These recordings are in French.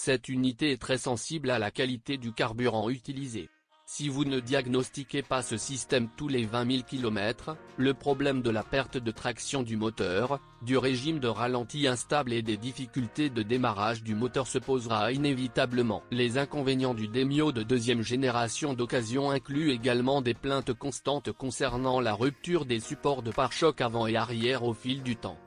Cette unité est très sensible à la qualité du carburant utilisé. Si vous ne diagnostiquez pas ce système tous les 20 000 km, le problème de la perte de traction du moteur, du régime de ralenti instable et des difficultés de démarrage du moteur se posera inévitablement. Les inconvénients du Demio de deuxième génération d'occasion incluent également des plaintes constantes concernant la rupture des supports de pare-choc avant et arrière au fil du temps.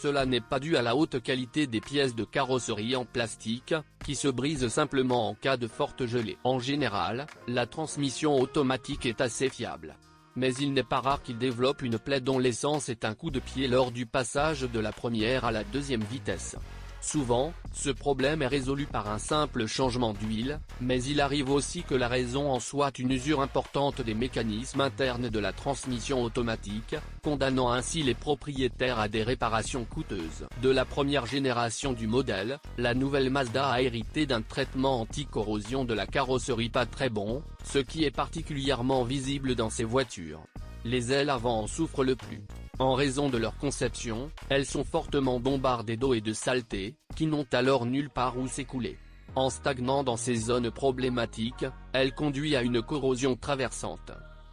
Cela n'est pas dû à la haute qualité des pièces de carrosserie en plastique, qui se brisent simplement en cas de forte gelée. En général, la transmission automatique est assez fiable. Mais il n'est pas rare qu'il développe une plaie dont l'essence est un coup de pied lors du passage de la première à la deuxième vitesse. Souvent, ce problème est résolu par un simple changement d'huile, mais il arrive aussi que la raison en soit une usure importante des mécanismes internes de la transmission automatique, condamnant ainsi les propriétaires à des réparations coûteuses. De la première génération du modèle, la nouvelle Mazda a hérité d'un traitement anti-corrosion de la carrosserie pas très bon, ce qui est particulièrement visible dans ces voitures. Les ailes avant en souffrent le plus. En raison de leur conception, elles sont fortement bombardées d'eau et de saleté, qui n'ont alors nulle part où s'écouler. En stagnant dans ces zones problématiques, elle conduit à une corrosion traversante.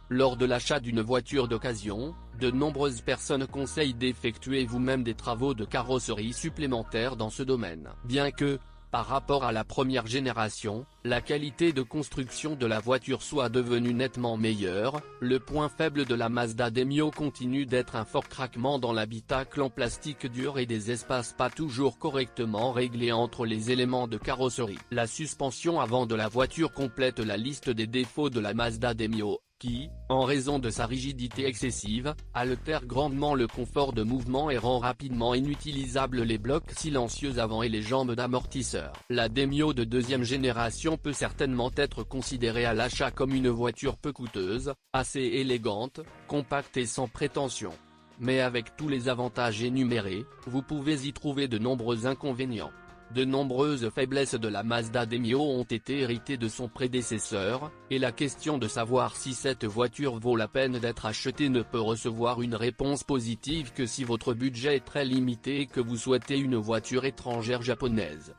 Lors de l'achat d'une voiture d'occasion, de nombreuses personnes conseillent d'effectuer vous-même des travaux de carrosserie supplémentaires dans ce domaine. Bien que, par rapport à la première génération, la qualité de construction de la voiture soit devenue nettement meilleure, le point faible de la Mazda Demio continue d'être un fort craquement dans l'habitacle en plastique dur et des espaces pas toujours correctement réglés entre les éléments de carrosserie. La suspension avant de la voiture complète la liste des défauts de la Mazda Demio, qui, en raison de sa rigidité excessive, altère grandement le confort de mouvement et rend rapidement inutilisables les blocs silencieux avant et les jambes d'amortisseur. La Demio de deuxième génération peut certainement être considérée à l'achat comme une voiture peu coûteuse, assez élégante, compacte et sans prétention. Mais avec tous les avantages énumérés, vous pouvez y trouver de nombreux inconvénients. De nombreuses faiblesses de la Mazda Demio ont été héritées de son prédécesseur, et la question de savoir si cette voiture vaut la peine d'être achetée ne peut recevoir une réponse positive que si votre budget est très limité et que vous souhaitez une voiture étrangère japonaise.